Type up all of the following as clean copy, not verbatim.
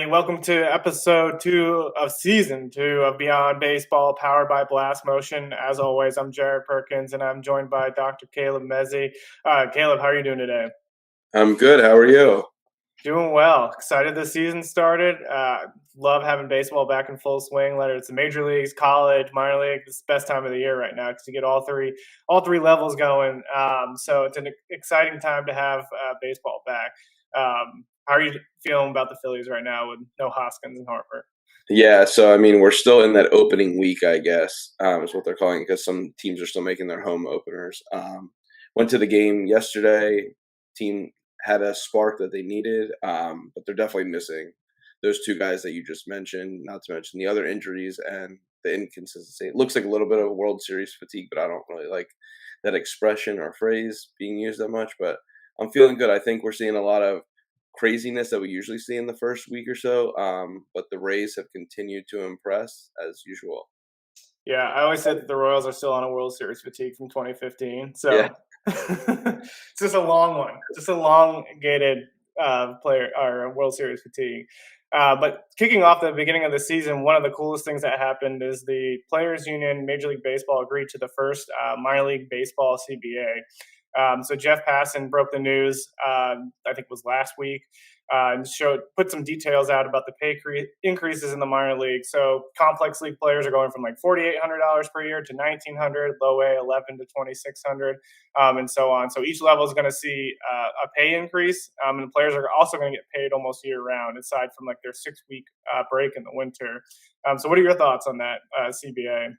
welcome to episode 2 of season 2 of Beyond Baseball, powered by Blast Motion. As always, I'm Jared Perkins, and I'm joined by Dr. Caleb Mezzi. Caleb, how are you doing today? I'm good. How are you? Doing well. Excited the season started. Love having baseball back in full swing. Whether it's the major leagues, college, minor league, it's the best time of the year right now because you get all three levels going. So it's an exciting time to have baseball back. How are you feeling about the Phillies right now with no Hoskins and Harper? Yeah, so I mean, we're still in that opening week, I guess, is what they're calling it, because some teams are still making their home openers. Went to the game yesterday. Team had a spark that they needed, but they're definitely missing those two guys that you just mentioned, not to mention the other injuries and the inconsistency. It looks like a little bit of World Series fatigue, but I don't really like that expression or phrase being used that much. But I'm feeling good. I think we're seeing a lot of craziness that we usually see in the first week or so. But the Rays have continued to impress as usual. Yeah, I always said that the Royals are still on a World Series fatigue from 2015. Yeah, So it's just a long one, just a elongated player or World Series fatigue. But kicking off the beginning of the season, one of the coolest things that happened is the Players Union, Major League Baseball agreed to the first minor league baseball CBA. So Jeff Passan broke the news, I think it was last week, and put some details out about the increases in the minor league. So complex league players are going from like $4,800 per year to $1,900, low A 11 to 2,600, and so on. So each level is going to see a pay increase, and the players are also going to get paid almost year round, aside from like their 6 week break in the winter. So what are your thoughts on that CBA?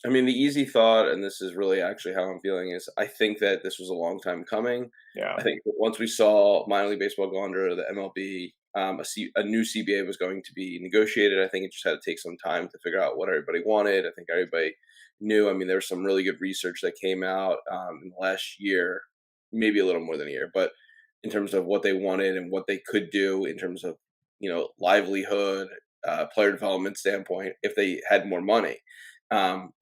I mean, the easy thought, and this is really actually how I'm feeling, is I think that this was a long time coming. Yeah, I think once we saw minor league baseball go under the MLB, a new CBA was going to be negotiated. I think it just had to take some time to figure out what everybody wanted. I think everybody knew. I mean, there was some really good research that came out in the last year, maybe a little more than a year, but in terms of what they wanted and what they could do in terms of livelihood, player development standpoint, if they had more money.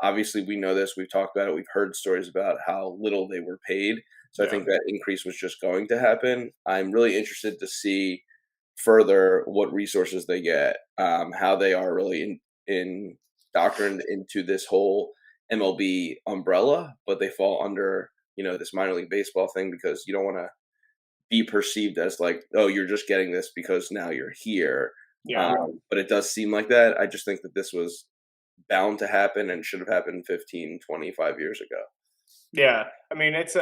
Obviously, we know this. We've talked about it. We've heard stories about how little they were paid. So I yeah. think that increase was just going to happen. I'm really interested to see further what resources they get, how they are really indoctrined into this whole MLB umbrella, but they fall under this minor league baseball thing because you don't want to be perceived as like, oh, you're just getting this because now you're here. Yeah. But it does seem like that. I just think that this was bound to happen and should have happened 15, 25 years ago. Yeah, I mean it's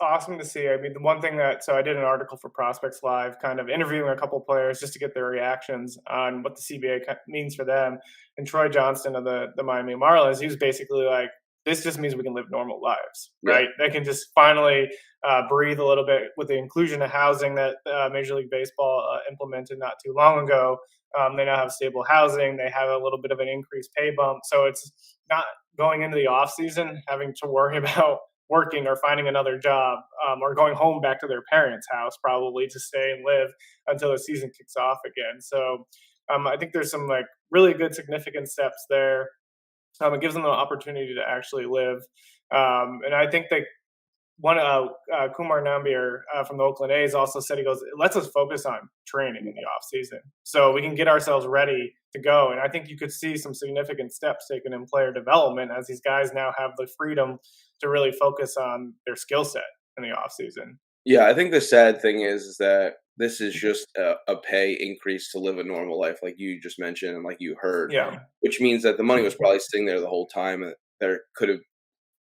awesome to see. I mean, the one thing that I did an article for Prospects Live, kind of interviewing a couple players just to get their reactions on what the CBA means for them. And Troy Johnston of the Miami Marlins, he was basically like, "This just means we can live normal lives, Yeah. right? They can just finally breathe a little bit with the inclusion of housing that Major League Baseball implemented not too long ago. They now have stable housing. They have a little bit of an increased pay bump, so it's not going into the off season having to worry about working or finding another job, or going home back to their parents' house probably to stay and live until the season kicks off again. So I think there's some like really good significant steps there. It gives them the opportunity to actually live, and I think that one Kumar Nambiar from the Oakland A's also said, he goes, it lets us focus on training in the off season so we can get ourselves ready to go. And I think you could see some significant steps taken in player development as these guys now have the freedom to really focus on their skill set in the off season. Yeah, I think the sad thing is that this is just a pay increase to live a normal life, like you just mentioned and like you heard, Yeah, which means that the money was probably sitting there the whole time. And there could have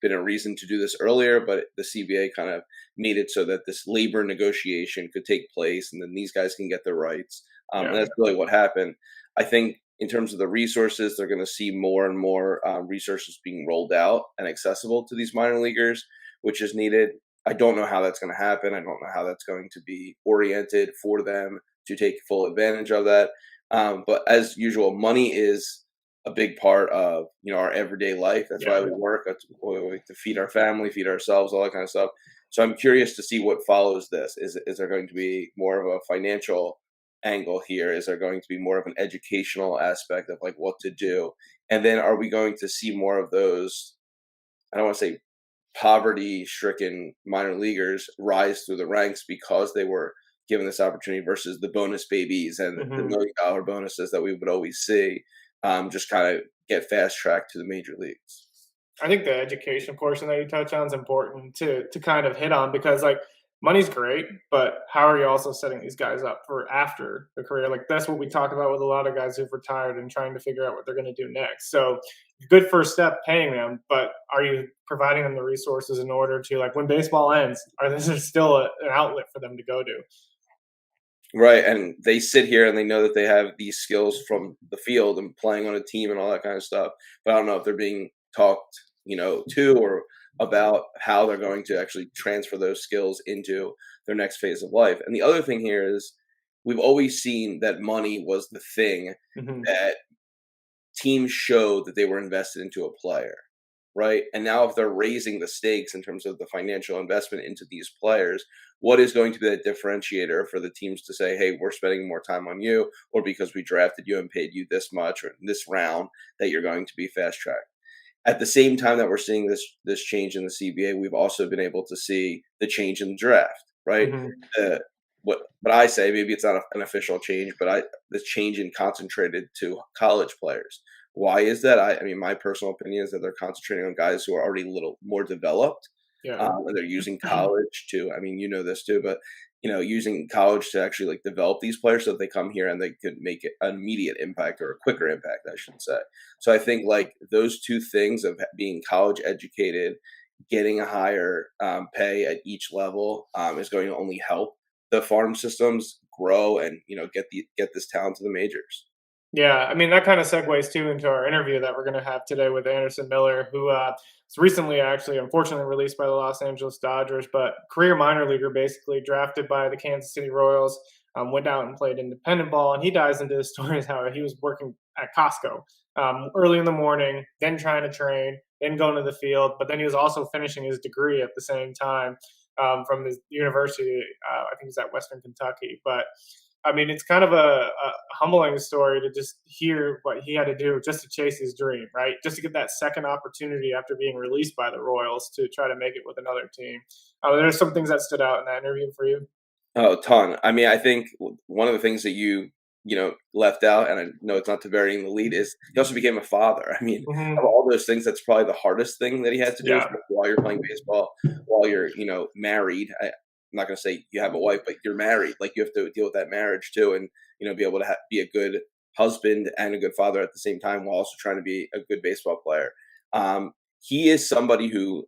been a reason to do this earlier, but the CBA kind of made it so that this labor negotiation could take place and then these guys can get their rights. And yeah, that's really what happened. I think in terms of the resources, they're going to see more and more resources being rolled out and accessible to these minor leaguers, which is needed. I don't know how that's going to happen. I don't know how that's going to be oriented for them to take full advantage of that. But as usual, money is a big part of our everyday life. That's why yeah. we work. That's why we to feed our family, feed ourselves, all that kind of stuff. So I'm curious to see what follows this. Is there going to be more of a financial angle here? Is there going to be more of an educational aspect of like what to do? And then are we going to see more of those? I don't want to say poverty-stricken minor leaguers rise through the ranks because they were given this opportunity versus the bonus babies and the Hmm. $1 million bonuses that we would always see, just kind of get fast tracked to the major leagues. I think the education portion that you touch on is important to kind of hit on because like money's great, but how are you also setting these guys up for after the career? Like that's what we talk about with a lot of guys who've retired and trying to figure out what they're going to do next. So good first step paying them, but are you providing them the resources in order to like when baseball ends, are this is still an outlet for them to go to? Right, and they sit here and they know that they have these skills from the field and playing on a team and all that kind of stuff, but I don't know if they're being talked, to or about how they're going to actually transfer those skills into their next phase of life. And the other thing here is we've always seen that money was the thing Hmm. that teams showed that they were invested into a player, right? And now, if they're raising the stakes in terms of the financial investment into these players, what is going to be that differentiator for the teams to say, hey, we're spending more time on you, or because we drafted you and paid you this much or in this round, that you're going to be fast tracked? At the same time that we're seeing this change in the CBA, we've also been able to see the change in the draft, right? Hmm. Uh, what I say, maybe it's not an official change, but the change in concentrated to college players. Why is that? I mean, my personal opinion is that they're concentrating on guys who are already a little more developed, Yeah. and they're using college to. I mean, you know this too, but using college to actually like develop these players so that they come here and they could make it an immediate impact or a quicker impact, I should say. So I think like those two things of being college educated, getting a higher pay at each level is going to only help the farm systems grow and get this talent to the majors. Yeah, I mean that kind of segues too into our interview that we're going to have today with Anderson Miller, who was recently actually, unfortunately, released by the Los Angeles Dodgers, but career minor leaguer, basically drafted by the Kansas City Royals, went out and played independent ball, and he dives into his stories how he was working at Costco early in the morning, then trying to train, then going to the field, but then he was also finishing his degree at the same time from his university. I think he's at Western Kentucky, but I mean, it's kind of a humbling story to just hear what he had to do just to chase his dream, right? Just to get that second opportunity after being released by the Royals to try to make it with another team. There's some things that stood out in that interview for you. Oh, a ton. I mean, I think one of the things that left out, and I know it's not to burying the lead, is he also became a father. I mean, of Hmm. all those things, that's probably the hardest thing that he had to do, Yeah, especially while you're playing baseball, while you're, married. I'm not going to say you have a wife, but you're married. Like you have to deal with that marriage too, and be able to be a good husband and a good father at the same time, while also trying to be a good baseball player. He is somebody who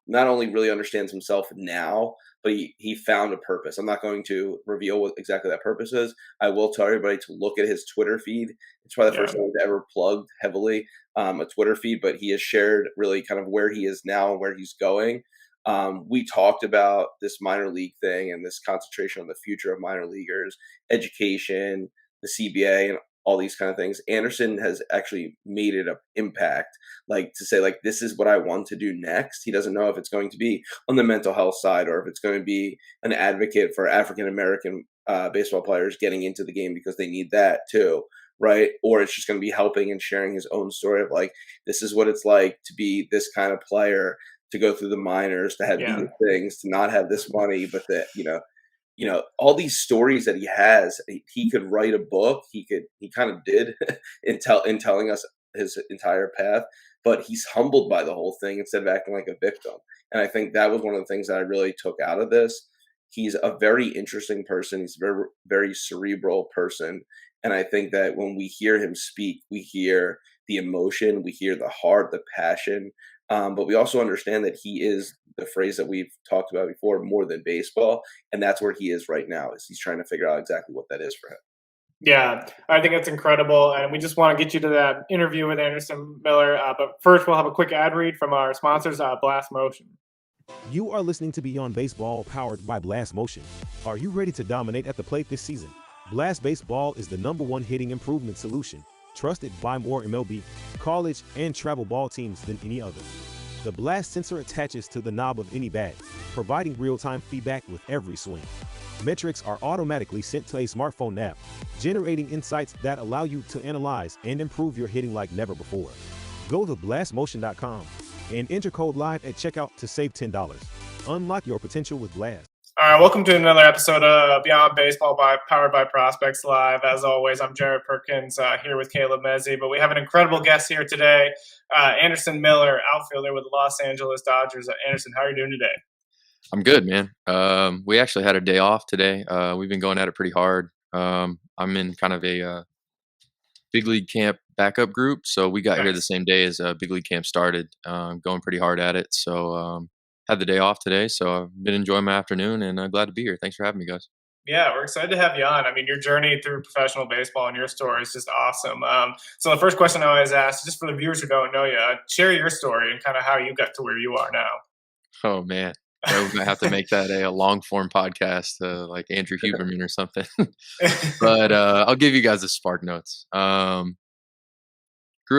not only really understands himself now, but he found a purpose. I'm not going to reveal what exactly that purpose is. I will tell everybody to look at his Twitter feed. It's probably the yeah, first time I've ever plugged heavily a Twitter feed, but he has shared really kind of where he is now and where he's going. We talked about this minor league thing and this concentration on the future of minor leaguers, education, the CBA, and all these kind of things. Anderson has actually made it an impact, like to say, like, this is what I want to do next. He doesn't know if it's going to be on the mental health side or if it's going to be an advocate for African American baseball players getting into the game because they need that too, right? Or it's just going to be helping and sharing his own story of like, this is what it's like to be this kind of player, to go through the minors, to have these yeah, things, to not have this money, but that all these stories that he has. He could write a book. He kind of did in telling us his entire path, but he's humbled by the whole thing instead of acting like a victim. And I think that was one of the things that I really took out of this. He's a very interesting person. He's a very, very cerebral person. And I think that when we hear him speak, we hear the emotion, we hear the heart, the passion. But we also understand that he is the phrase that we've talked about before, more than baseball. And that's where he is right now, is he's trying to figure out exactly what that is for him. yeah. I think it's incredible, and we just want to get you to that interview with Anderson Miller. But first, we'll have a quick ad read from our sponsors, Blast Motion. You are listening to Beyond Baseball, powered by Blast Motion. Are you ready to dominate at the plate this season? Blast Baseball is the #1 hitting improvement solution, trusted by more MLB, college, and travel ball teams than any other. The Blast sensor attaches to the knob of any bat, providing real-time feedback with every swing. Metrics are automatically sent to a smartphone app, generating insights that allow you to analyze and improve your hitting like never before. Go to blastmotion.com and enter code LIVE at checkout to save $10. Unlock your potential with Blast. All right, welcome to another episode of Beyond Baseball powered by Prospects Live. As always, I'm Jared Perkins here with Caleb Mezzi, but we have an incredible guest here today, Anderson Miller, outfielder with the Los Angeles Dodgers. Anderson, how are you doing today? I'm good, man. We actually had a day off today. We've been going at it pretty hard. I'm in kind of a big league camp backup group, so we got here the same day as big league camp started. Going pretty hard at it, so had the day off today. So I've been enjoying my afternoon, and glad to be here. Thanks for having me, guys. Yeah, we're excited to have you on. I mean, your journey through professional baseball and your story is just awesome. So the first question I always ask, just for the viewers who don't know you, share your story and kind of how you got to where you are now. Oh man, we're gonna have to make that a long form podcast, like Andrew Huberman or something. But I'll give you guys the spark notes. Grew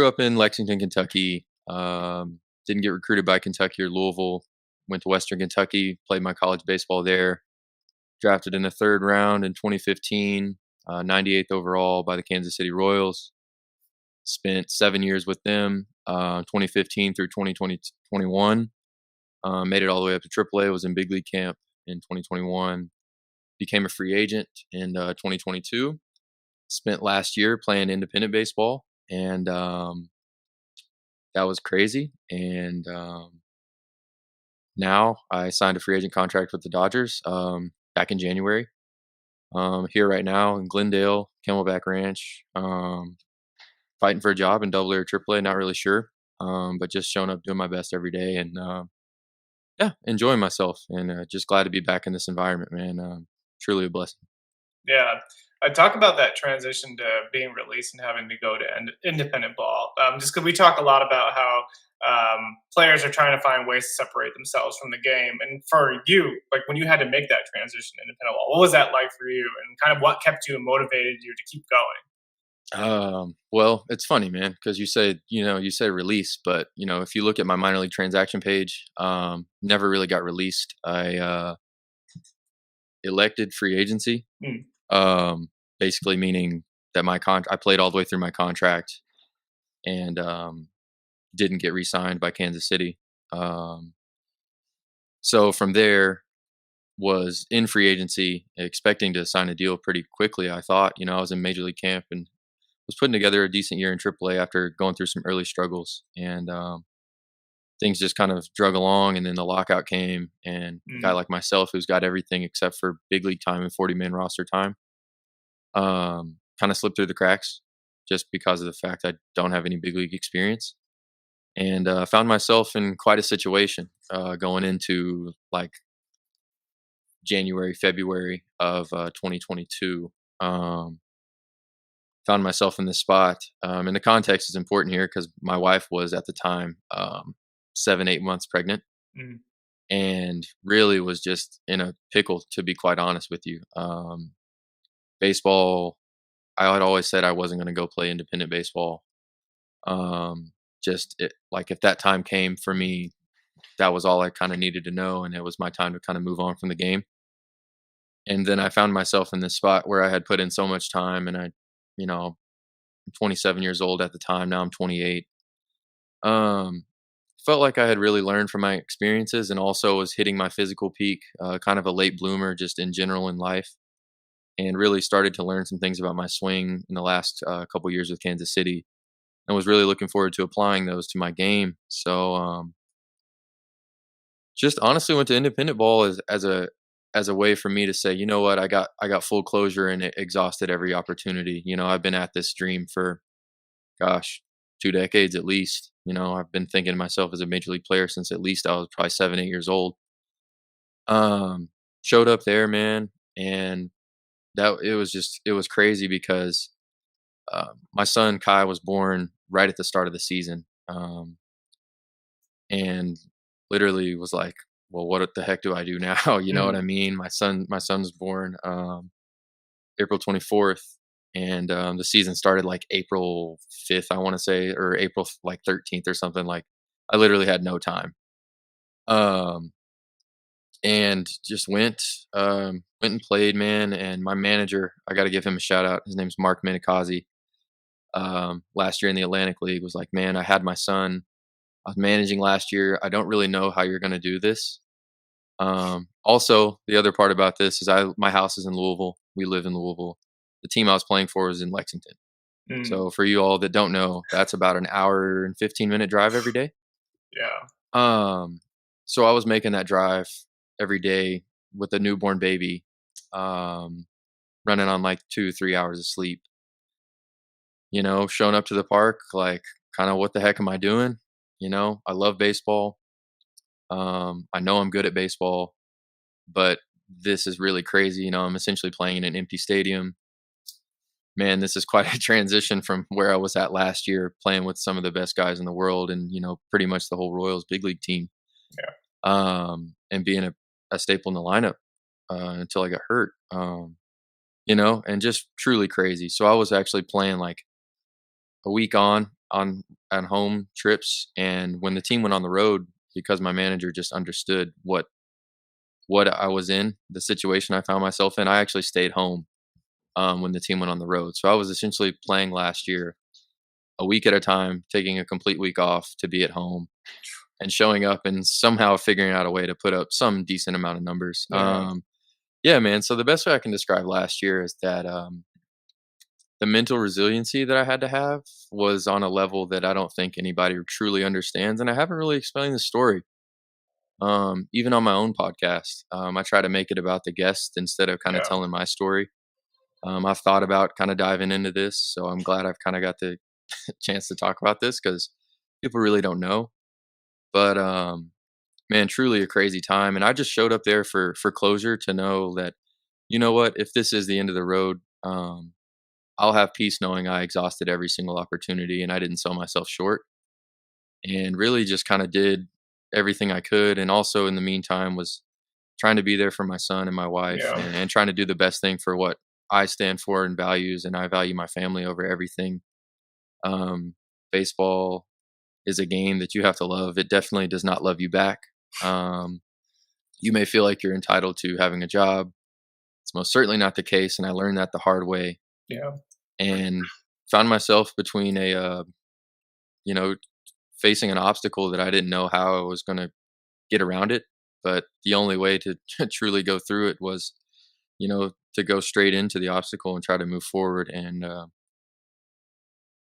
up in Lexington, Kentucky. Didn't get recruited by Kentucky or Louisville. Went to Western Kentucky, played my college baseball there. Drafted in the third round in 2015, 98th overall by the Kansas City Royals. Spent 7 years with them, 2015 through 2021. Made it all the way up to AAA. Was in big league camp in 2021. Became a free agent in 2022. Spent last year playing independent baseball, and that was crazy. And now I signed a free agent contract with the Dodgers back in January. Here right now in Glendale, Camelback Ranch, fighting for a job in Double A or AAA. Not really sure, but just showing up, doing my best every day, and yeah, enjoying myself, and just glad to be back in this environment, man. Truly a blessing. Yeah, I talk about that transition to being released and having to go to independent ball. Just because we talk a lot about how players are trying to find ways to separate themselves from the game. And for you, like when you had to make that transition to independent ball, what was that like for you? And kind of what kept you and motivated you to keep going? Well, it's funny, man, because you say release, but if you look at my minor league transaction page, never really got released. I elected free agency. Basically meaning that I played all the way through my contract and didn't get re-signed by Kansas City. So from there was in free agency, expecting to sign a deal pretty quickly. I thought, I was in major league camp and was putting together a decent year in AAA after going through some early struggles, and things just kind of drug along. And then the lockout came, and a guy like myself, who's got everything except for big league time and 40-man roster time, kind of slipped through the cracks just because of the fact I don't have any big league experience, and found myself in quite a situation going into like January, February of 2022. Found myself in this spot, and the context is important here because my wife was at the time 7-8 months pregnant, and really was just in a pickle, to be quite honest with you. Baseball, I had always said I wasn't going to go play independent baseball. Like if that time came for me, that was all I kind of needed to know, and it was my time to kind of move on from the game. And then I found myself in this spot where I had put in so much time, and I'm 27 years old at the time. Now I'm 28. Felt like I had really learned from my experiences, and also was hitting my physical peak, kind of a late bloomer just in general in life, and really started to learn some things about my swing in the last couple years with Kansas City, and was really looking forward to applying those to my game. So just honestly went to independent ball as a way for me to say, you know what, I got full closure and it exhausted every opportunity. I've been at this dream for, gosh, 2 decades at least. I've been thinking of myself as a major league player since at least I was probably 7-8 years old. Showed up there, man, and it was crazy because my son Kai was born right at the start of the season, and literally was like, well, what the heck do I do now? You know what I mean? My son's born April 24th, and the season started like April 5th, I want to say, or April like 13th or something. Like I literally had no time. And just went and played, man. And my manager, I got to give him a shout out. His name's Mark Minikazi. Last year in the Atlantic League, was like, man, I had my son. I was managing last year. I don't really know how you're going to do this. Also, the other part about this is my house is in Louisville. We live in Louisville. The team I was playing for is in Lexington. Mm, So for you all that don't know, that's about an hour and 15-minute drive every day. yeah. Um, so I was making that drive every day with a newborn baby, um, running on like 2, 3 hours of sleep. Showing up to the park, like, kind of what the heck am I doing? I love baseball. I know I'm good at baseball, but this is really crazy. I'm essentially playing in an empty stadium. Man, this is quite a transition from where I was at last year, playing with some of the best guys in the world, and pretty much the whole Royals big league team. Yeah. And being a staple in the lineup until I got hurt. And just truly crazy. So I was actually playing like a week on home trips, and when the team went on the road, because my manager just understood what I was in, the situation I found myself in, I actually stayed home when the team went on the road. So I was essentially playing last year a week at a time, taking a complete week off to be at home and showing up and somehow figuring out a way to put up some decent amount of numbers. Yeah. Yeah, man. So the best way I can describe last year is that the mental resiliency that I had to have was on a level that I don't think anybody truly understands. And I haven't really explained the story. Even on my own podcast, I try to make it about the guest instead of kind of Yeah. telling my story. I've thought about kind of diving into this, so I'm glad I've kind of got the chance to talk about this because people really don't know. But man, truly a crazy time, and I just showed up there for closure to know that, what, if this is the end of the road, I'll have peace knowing I exhausted every single opportunity and I didn't sell myself short, and really just kind of did everything I could, and also in the meantime was trying to be there for my son and my wife, Yeah. and trying to do the best thing for what I stand for and values, and I value my family over everything. Um, Baseball is a game that you have to love. It definitely does not love you back. Um, you may feel like you're entitled to having a job. It's most certainly not the case, and I learned that the hard way. Yeah. And found myself between you know, facing an obstacle that I didn't know how I was going to get around it. But the only way to truly go through it was, to go straight into the obstacle and try to move forward, and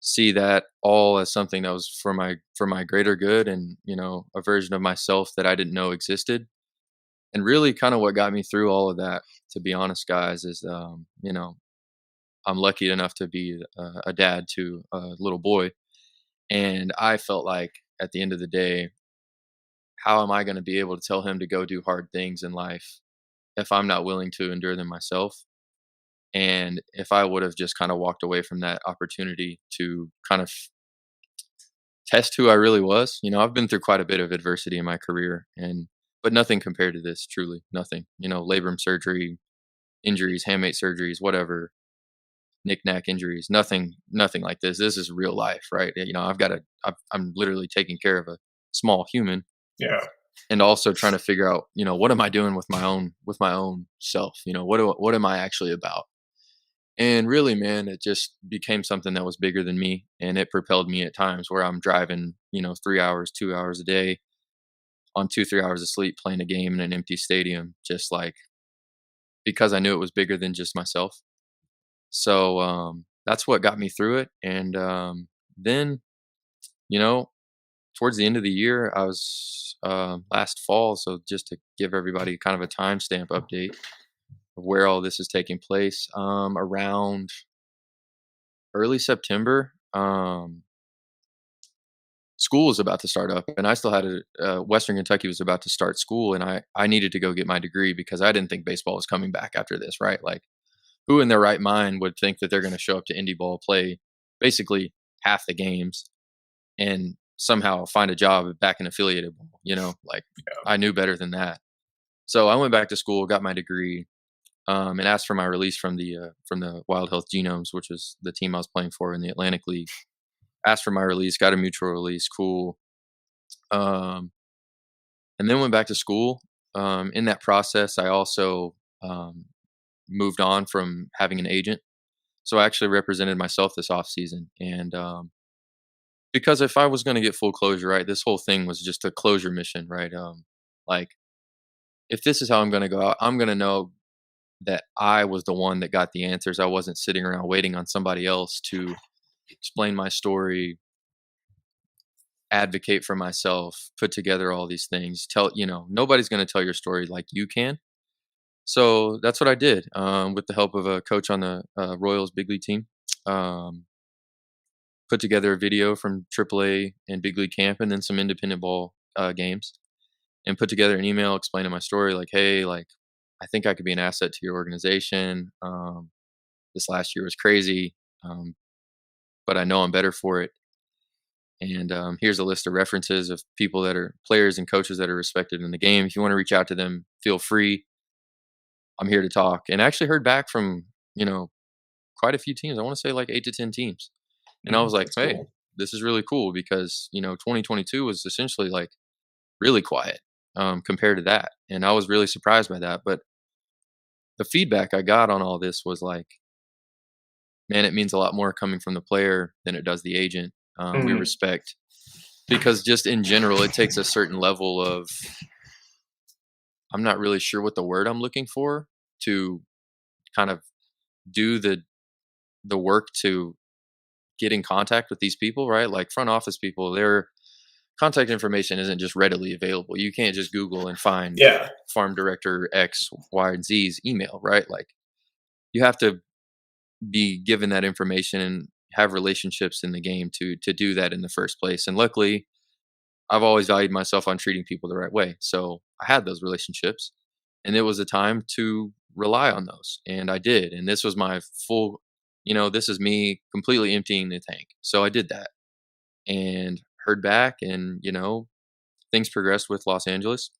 see that all as something that was for my greater good, and a version of myself that I didn't know existed. And really kind of what got me through all of that, to be honest, guys, is I'm lucky enough to be a dad to a little boy, and I felt like at the end of the day, how am I going to be able to tell him to go do hard things in life if I'm not willing to endure them myself? And if I would have just kind of walked away from that opportunity to kind of test who I really was. I've been through quite a bit of adversity in my career, but nothing compared to this, truly nothing. Labrum surgery, injuries, hamate surgeries, whatever, knick-knack injuries, nothing like this. This is real life, right? I'm literally taking care of a small human, Yeah. and also trying to figure out, what am I doing with my own self? What am I actually about? And really, man, it just became something that was bigger than me, and it propelled me at times where I'm driving, 3 hours, 2 hours a day on 2, 3 hours of sleep, playing a game in an empty stadium, just like because I knew it was bigger than just myself. So that's what got me through it. And then, you know, towards the end of the year, I was last fall. So just to give everybody kind of a timestamp update of where all this is taking place, around early September, school was about to start up, and I still had Western Kentucky was about to start school, and I needed to go get my degree because I didn't think baseball was coming back after this, right? Like, who in their right mind would think that they're going to show up to indie ball, play basically half the games, and somehow find a job back in affiliated ball? Like, Yeah. I knew better than that. So I went back to school, got my degree, and asked for my release from the Wild Health Genomes, which was the team I was playing for in the Atlantic League. Asked for my release, got a mutual release, cool. Um, and then went back to school. In that process, I also moved on from having an agent. So I actually represented myself this off season, and because if I was going to get full closure, right, this whole thing was just a closure mission, right? Like, if this is how I'm going to go out, I'm going to know that I was the one that got the answers. I wasn't sitting around waiting on somebody else to explain my story, advocate for myself, put together all these things. Nobody's going to tell your story like you can. So that's what I did, with the help of a coach on the Royals big league team. Um, Put together a video from AAA and big league camp, and then some independent ball games, and put together an email explaining my story. Like, hey, like, I think I could be an asset to your organization. This last year was crazy, but I know I'm better for it. And here's a list of references of people that are players and coaches that are respected in the game. If you want to reach out to them, feel free. I'm here to talk. And I actually heard back from, quite a few teams. I want to say like 8 to 10 teams. And I was like, That's hey, cool. this is really cool because, 2022 was essentially like really quiet compared to that. And I was really surprised by that. But the feedback I got on all this was like, man, it means a lot more coming from the player than it does the agent. We Mhm. respect, because just in general, it takes a certain level of, I'm not really sure what the word I'm looking for, to kind of do the work to get in contact with these people, right? Like front office people, their contact information isn't just readily available. You can't just Google and find Yeah. farm director X, Y, and Z's email, right? Like you have to be given that information and have relationships in the game to do that in the first place. And luckily, I've always valued myself on treating people the right way. So I had those relationships, and it was a time to rely on those. And I did. And this was my full, this is me completely emptying the tank. So I did that and heard back, and, things progressed with Los Angeles.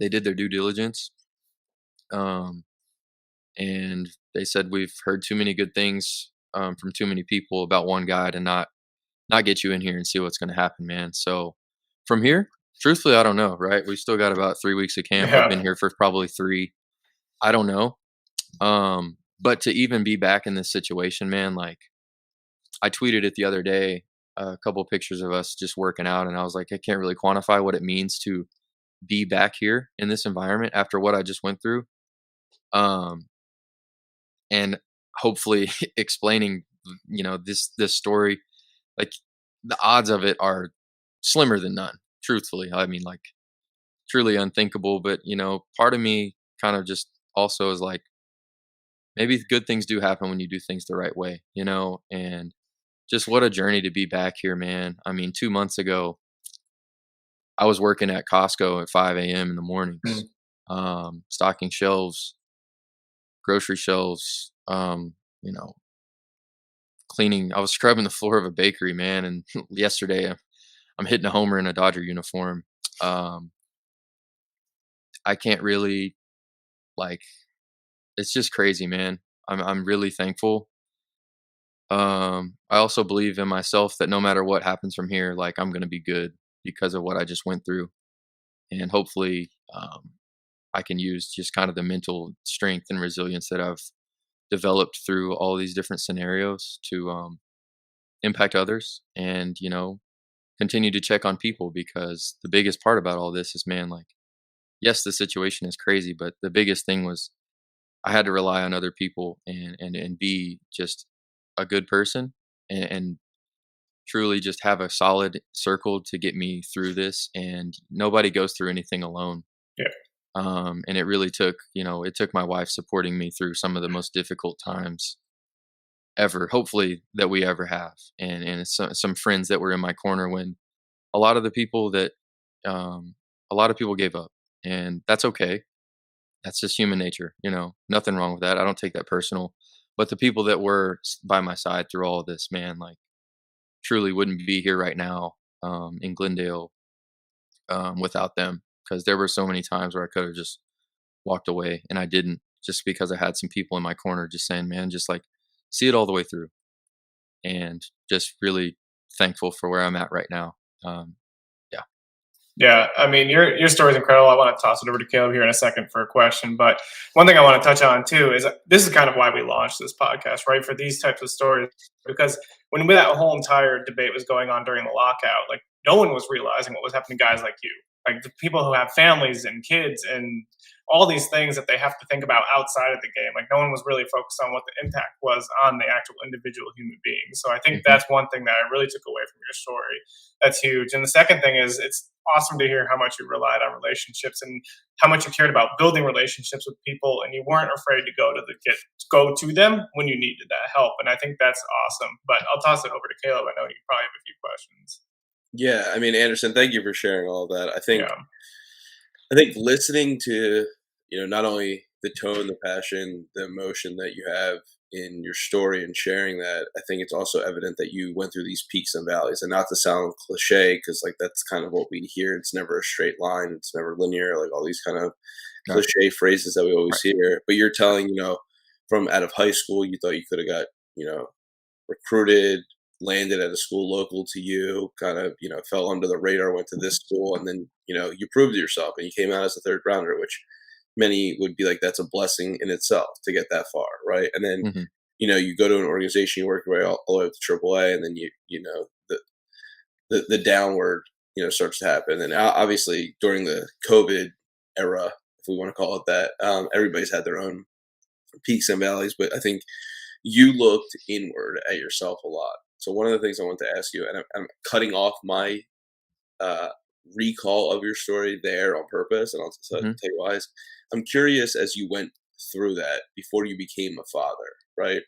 They did their due diligence. Um, and they said, we've heard too many good things from too many people about one guy to not get you in here and see what's going to happen, man. So from here, truthfully, I don't know, right? We still got about 3 weeks of camp. I've been Yeah. here for probably 3. I don't know. But to even be back in this situation, man, like I tweeted it the other day, a couple pictures of us just working out, and I was like, I can't really quantify what it means to be back here in this environment after what I just went through. Um, and hopefully explaining, this story, like the odds of it are slimmer than none, truthfully. I mean, like truly unthinkable, but part of me kind of just also is like, maybe good things do happen when you do things the right way, and just what a journey to be back here, man. I mean, 2 months ago, I was working at Costco at 5 a.m. in the mornings, Mm. stocking shelves, grocery shelves, you know, cleaning. I was scrubbing the floor of a bakery, man. And yesterday, I'm hitting a homer in a Dodger uniform. Um, I can't really, like, it's just crazy, man. I'm really thankful. I also believe in myself that no matter what happens from here, like I'm gonna be good because of what I just went through, and hopefully, I can use just kind of the mental strength and resilience that I've developed through all these different scenarios to impact others, and continue to check on people, because the biggest part about all this is, man, like, yes, the situation is crazy, but the biggest thing was I had to rely on other people, and be just a good person, and truly just have a solid circle to get me through this. And nobody goes through anything alone. Yeah. And it really took, it took my wife supporting me through some of the most difficult times ever, hopefully, that we ever have. And some friends that were in my corner when a lot of the people that, a lot of people gave up, and that's okay. That's just human nature, nothing wrong with that. I don't take that personal. But the people that were by my side through all of this, man, like truly wouldn't be here right now, in Glendale, without them. Because there were so many times where I could have just walked away, and I didn't, just because I had some people in my corner just saying, man, just like see it all the way through. And just really thankful for where I'm at right now. Yeah. Yeah, I mean, your story is incredible. I want to toss it over to Caleb here in a second for a question, but one thing I want to touch on too is this is kind of why we launched this podcast, right? For these types of stories, because when that whole entire debate was going on during the lockout, like no one was realizing what was happening to guys like you, like the people who have families and kids and all these things that they have to think about outside of the game. Like no one was really focused on what the impact was on the actual individual human being. So I think Hmm. that's one thing that I really took away from your story. That's huge. And the second thing is it's awesome to hear how much you relied on relationships and how much you cared about building relationships with people, and you weren't afraid to go to them when you needed that help. And I think that's awesome. But I'll toss it over to Caleb. I know you probably have a few questions. Yeah, I mean, Anderson, thank you for sharing all of that. Yeah. I think listening to, not only the tone, the passion, the emotion that you have in your story and sharing that, I think it's also evident that you went through these peaks and valleys. And not to sound cliche, because like that's kind of what we hear. It's never a straight line. It's never linear. Like all these kind of Right. cliche phrases that we always Right. hear. But you're telling, from out of high school, you thought you could have got, recruited, landed at a school local to you, kind of, fell under the radar, went to this school, and then, you proved yourself and you came out as a third rounder, which many would be like, that's a blessing in itself to get that far. Right. And then, Hmm. you go to an organization, you work your way all the way up to AAA, and then the downward, starts to happen. And obviously during the COVID era, if we want to call it that, everybody's had their own peaks and valleys, but I think you looked inward at yourself a lot. So one of the things I want to ask you, and I'm cutting off my uh, recall of your story there on purpose, and I'll tell Hmm. you why. I'm curious, as you went through that before you became a father, right?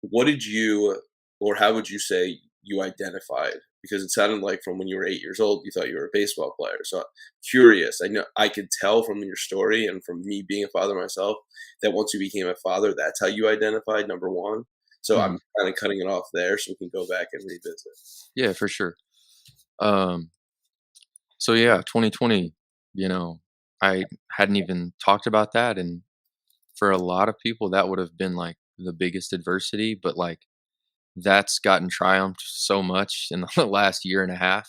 What did you, or how would you say you identified? Because it sounded like from when you were 8 years old, you thought you were a baseball player. So curious. I know I could tell from your story and from me being a father myself that once you became a father, that's how you identified, number one. So I'm Hmm. kind of cutting it off there so we can go back and revisit. Yeah, for sure. Um, so yeah, 2020, you know, I hadn't even talked about that. And for a lot of people, that would have been like the biggest adversity. But like that's gotten triumphed so much in the last year and a half,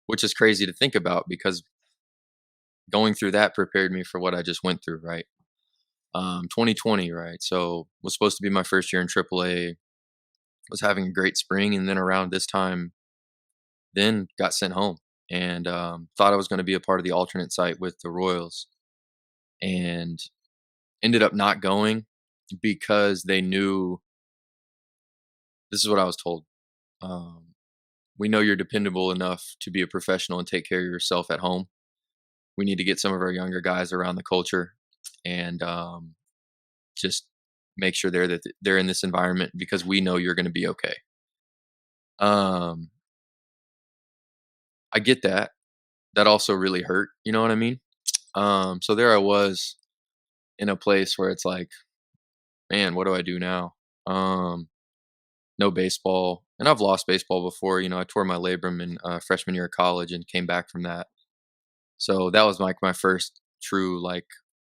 which is crazy to think about because going through that prepared me for what I just went through, right? 2020, right? So was supposed to be my first year in AAA, was having a great spring, and then around this time, then got sent home and thought I was going to be a part of the alternate site with the Royals, and ended up not going because they knew this is what I was told. Um, we know you're dependable enough to be a professional and take care of yourself at home. We need to get some of our younger guys around the culture and just make sure they're in this environment because we know you're going to be okay. Um, I get that. That also really hurt. You know what I mean? So there I was in a place where it's like, man, what do I do now? Um, no baseball, and I've lost baseball before. You know, I tore my labrum in freshman year of college and came back from that. So that was like my first true, like,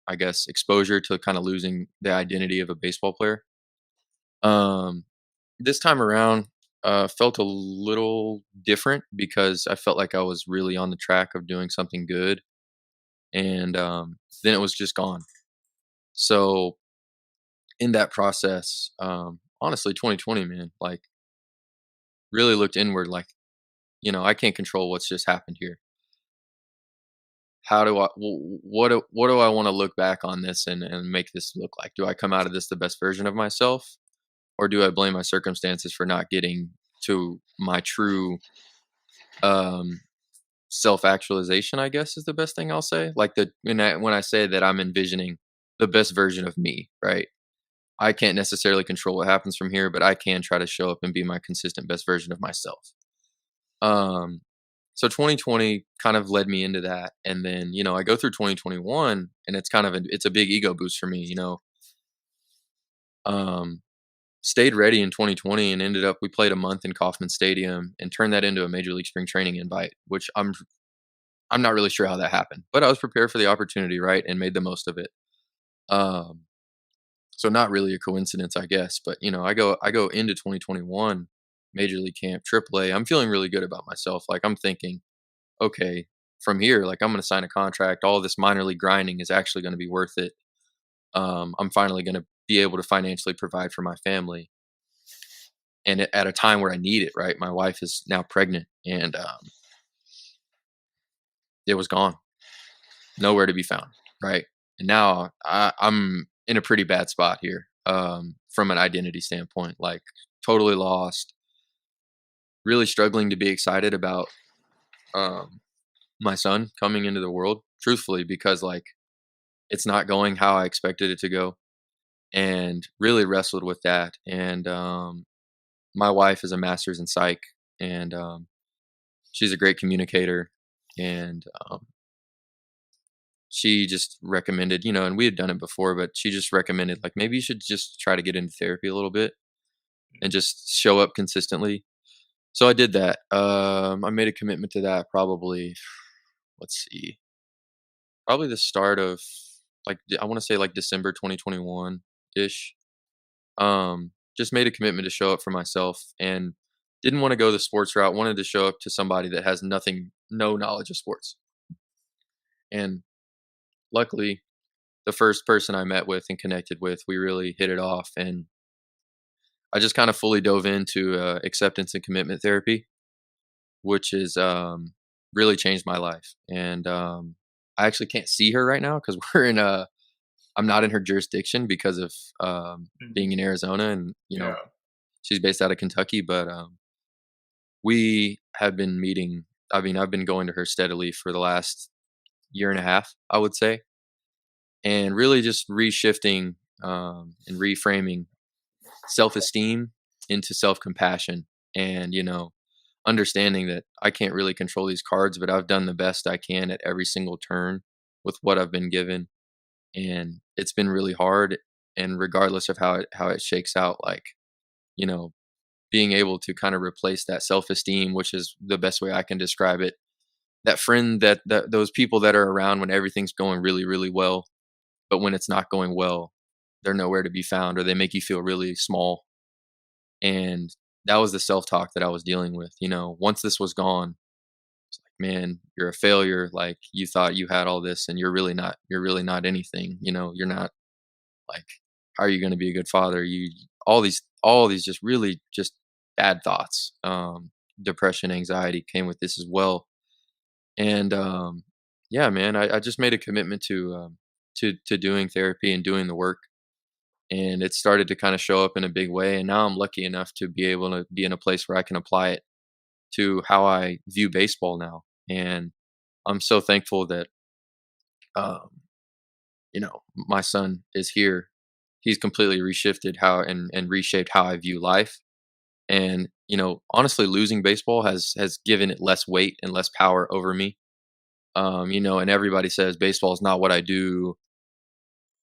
I guess, exposure to kind of losing the identity of a baseball player. Um, this time around, felt a little different because I felt like I was really on the track of doing something good, and then it was just gone. So in that process, honestly, 2020, man, like really looked inward. Like, I can't control what's just happened here. How do I? What do I want to look back on this and make this look like? Do I come out of this the best version of myself, or do I blame my circumstances for not getting to my true um self-actualization, I guess, is the best thing I'll say. Like when I say that I'm envisioning the best version of me, right? I can't necessarily control what happens from here, but I can try to show up and be my consistent best version of myself. Um so 2020 kind of led me into that, and then, I go through 2021 and it's kind of it's a big ego boost for me. Um stayed ready in 2020 and ended up we played a month in Kauffman Stadium and turned that into a major league spring training invite, which I'm not really sure how that happened, but I was prepared for the opportunity, right, and made the most of it. Um, so not really a coincidence, I guess. But I go into 2021 Major League Camp, AAA. I'm feeling really good about myself. Like I'm thinking, okay, from here, like I'm going to sign a contract. All this minor league grinding is actually going to be worth it. I'm finally going to be able to financially provide for my family, and at a time where I need it. Right, my wife is now pregnant, and it was gone, nowhere to be found. Right. And now I'm in a pretty bad spot here, from an identity standpoint, like totally lost, really struggling to be excited about, um, my son coming into the world, truthfully, because like it's not going how I expected it to go, and really wrestled with that. And my wife is a master's in psych, and she's a great communicator, and she just recommended, and we had done it before, but she just recommended like maybe you should just try to get into therapy a little bit and just show up consistently. So I did that. I made a commitment to that probably, let's see, probably the start of like I want to say like December 2021 ish. Just made a commitment to show up for myself and didn't want to go the sports route. Wanted to show up to somebody that has no knowledge of sports. And luckily, the first person I met with and connected with, we really hit it off. And I just kind of fully dove into acceptance and commitment therapy, which is really changed my life. And I actually can't see her right now because I'm not in her jurisdiction because of being in Arizona, and Yeah. she's based out of Kentucky. But we have been meeting. I mean, I've been going to her steadily for the last year and a half, I would say, and really just reshifting and reframing self-esteem into self-compassion, and understanding that I can't really control these cards, but I've done the best I can at every single turn with what I've been given, and it's been really hard. And regardless of how it shakes out, like you know being able to kind of replace that self-esteem, which is the best way I can describe it, that friend, that those people that are around when everything's going really really well, but when it's not going well, they're nowhere to be found, or they make you feel really small. And that was the self-talk that I was dealing with. Once this was gone, it's like, man, you're a failure. Like you thought you had all this, and you're really not. You're really not anything. You're not. Like, how are you going to be a good father? You all these just really just bad thoughts. Depression, anxiety came with this as well. And yeah, man, I just made a commitment to doing therapy and doing the work, and it started to kind of show up in a big way. And now I'm lucky enough to be able to be in a place where I can apply it to how I view baseball now. And I'm so thankful that um, my son is here. He's completely reshifted how and reshaped how I view life. And honestly, losing baseball has given it less weight and less power over me. And everybody says baseball is not what I do,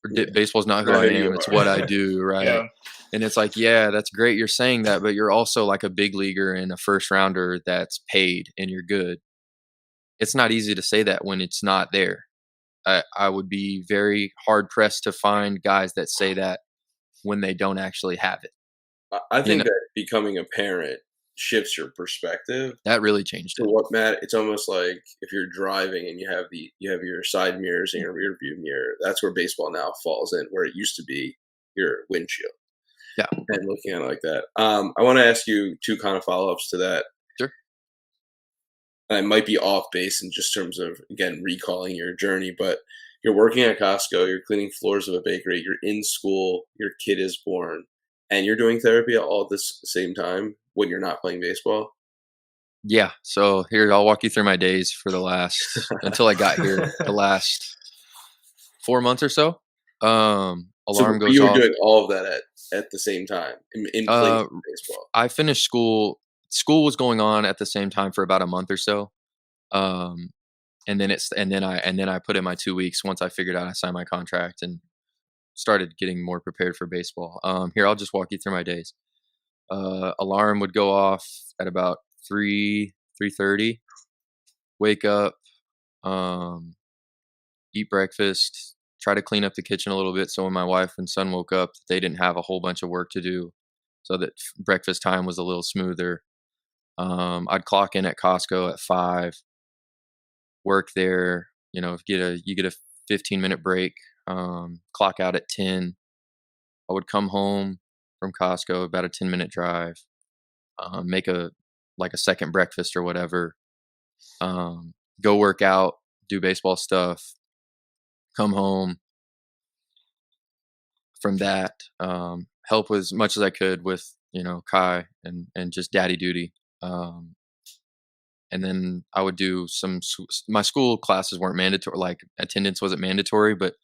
or Yeah. baseball's not who Not I who you am. It's what I are. do, right? Yeah. And it's like, yeah, that's great you're saying that, but you're also like a big leaguer and a first rounder that's paid and you're good. It's not easy to say that when it's not there. I would be very hard pressed to find guys that say that when they don't actually have it. I You think know, that becoming a parent shifts your perspective that really changed to it. what matter. It's almost like if you're driving and you have your side mirrors and your rear view mirror. That's where baseball now falls in, where it used to be your windshield. Yeah, And looking at it like that. I want to ask you two kind of follow ups to that. sure. And it might be off base in just terms of, again, recalling your journey, but you're working at Costco, you're cleaning floors of a bakery, you're in school, your kid is born, and you're doing therapy all at the same time when you're not playing baseball. Yeah. So here, I'll walk you through my days for the last, until I got here, the last 4 months or so. So Alarm goes you were off. doing all of that at the same time in playing Uh, baseball. I finished school. School was going on at the same time for about a month or so. Um, and then I put in my 2 weeks once I figured out I signed my contract and started getting more prepared for baseball. Here, I'll just walk you through my days. Alarm would go off at about 3:30. Wake up, um, eat breakfast, try to clean up the kitchen a little bit. So when my wife and son woke up, they didn't have a whole bunch of work to do, so that breakfast time was a little smoother. I'd clock in at Costco at 5, work there. You get a 15-minute break. Clock out at 10. I would come home from Costco, about a 10-minute drive. Make a second breakfast or whatever. Go work out. do baseball stuff, come home from that, help as much as I could with, Kai and just daddy duty. Um, and then I would do my school classes weren't mandatory, like attendance wasn't mandatory, but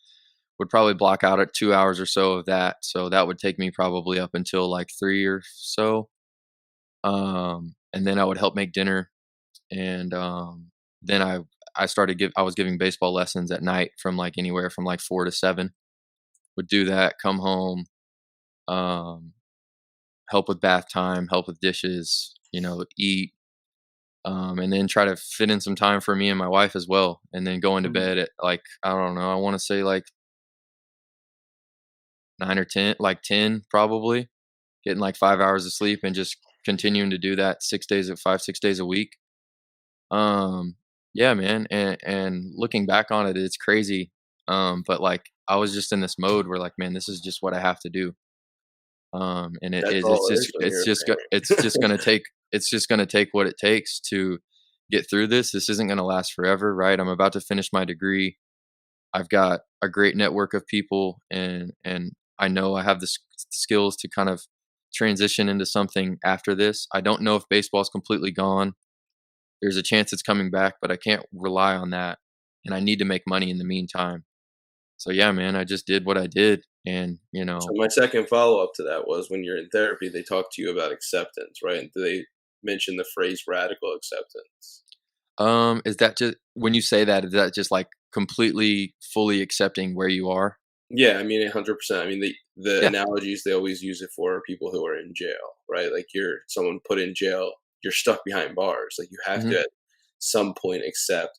would probably block out at 2 hours or so of that. So that would take me probably up until like 3 or so. And then I would help make dinner. And then I was giving baseball lessons at night from like anywhere from like 4 to 7. Would do that, come home, um, help with bath time, help with dishes, eat, and then try to fit in some time for me and my wife as well. And then going to bed at like, I don't know, I want to say like 9 or 10, like 10 probably, getting like 5 hours of sleep and just continuing to do that 6 days a week. Yeah, man. And looking back on it, it's crazy. But like I was just in this mode where like, man, this is just what I have to do. And That's all it is when it's you're a just parent. it's just gonna take what it takes to get through this. This isn't gonna last forever, right? I'm about to finish my degree. I've got a great network of people, and I know I have the skills to kind of transition into something after this. I don't know if baseball is completely gone. There's a chance it's coming back, but I can't rely on that, and I need to make money in the meantime. So yeah, man, I just did what I did, and So my second follow up to that was when you're in therapy, they talk to you about acceptance, right? And they mention the phrase radical acceptance. is that just when you say that? Is that just like completely, fully accepting where you are? Yeah, I mean 100%. I mean the Yeah. analogies they always use it for people who are in jail, right? Like you're someone put in jail, you're stuck behind bars. Like you have Hmm. to at some point accept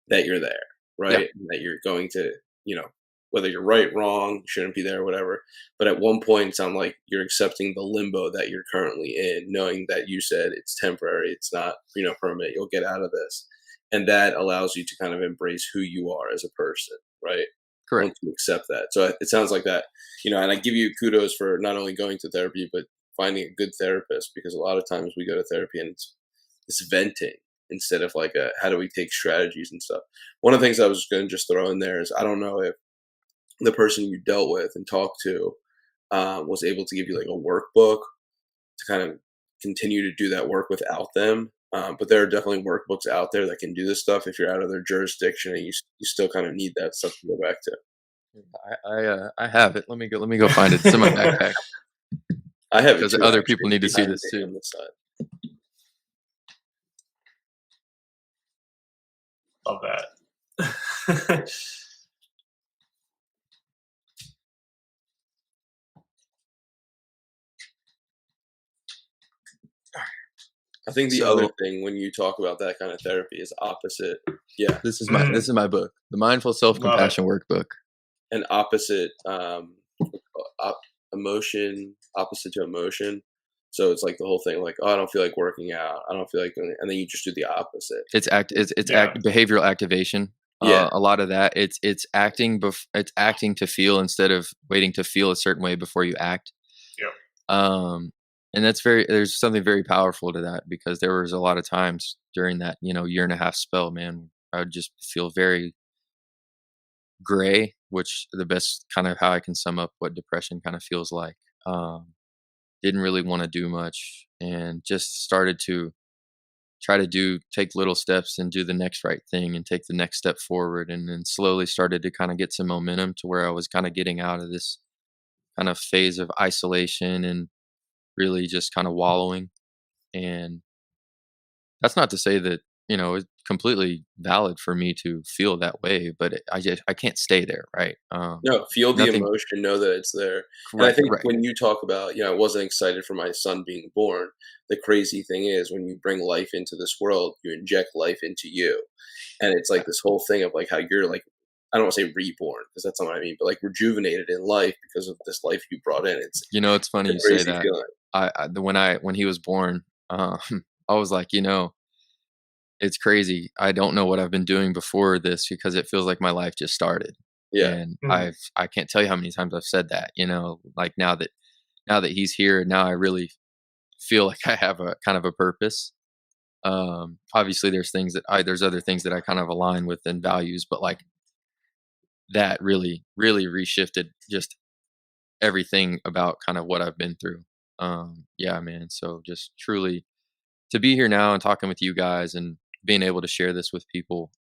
that you're there, Yeah. right? And that you're going to, whether you're right, wrong, shouldn't be there, whatever. But at one point, it sounds like you're accepting the limbo that you're currently in, knowing that you said it's temporary, it's not, permanent. You'll get out of this, and that allows you to kind of embrace who you are as a person, right? Correct. Once you accept that, so it sounds like that, and I give you kudos for not only going to therapy but finding a good therapist, because a lot of times we go to therapy and it's venting instead of like how do we take strategies and stuff. One of the things I was going to just throw in there is I don't know if the person you dealt with and talked to was able to give you like a workbook to kind of continue to do that work without them. But there are definitely workbooks out there that can do this stuff if you're out of their jurisdiction and you still kind of need that stuff to go back to. I have it. Let me go find it. It's in my backpack I have it because too. other Actually. people need to It's see behind this me too. on this side. Love that. I think the other So thing when you talk about that kind of therapy is opposite. Yeah, this is my book, the Mindful Self Love it. Compassion Workbook. an opposite emotion, opposite to emotion. So it's like the whole thing, like, oh, I don't feel like working out. I don't feel like, and then you just do the opposite. Yeah. Behavioral activation. Yeah, A lot of that it's acting it's acting to feel instead of waiting to feel a certain way before you act. Yep. And there's something very powerful to that, because there was a lot of times during that, year and a half spell, man, I would just feel very gray, which the best kind of how I can sum up what depression kind of feels like. Didn't really want to do much, and just started to try to take little steps and do the next right thing and take the next step forward. And then slowly started to kind of get some momentum to where I was kind of getting out of this kind of phase of isolation and really just kind of wallowing. And that's not to say that, it's completely valid for me to feel that way, but I can't stay there. Right. no, feel the Nothing. emotion, know that it's there. And I Right. think Right. when you talk about, I wasn't excited for my son being born. The crazy thing is when you bring life into this world, you inject life into you. And it's like this whole thing of like how you're like, I don't want to say reborn because that's not what I mean, but like rejuvenated in life because of this life you brought in. It's funny It's you a say crazy that. feeling. When he was born, I was like, it's crazy. I don't know what I've been doing before this, because it feels like my life just started. Yeah. And Mhm. I can't tell you how many times I've said that, like now that he's here, now I really feel like I have a kind of a purpose. Obviously there's there's other things that I kind of align with and values, but like that really, really reshifted just everything about kind of what I've been through. Yeah, man. So just truly to be here now and talking with you guys and being able to share this with people,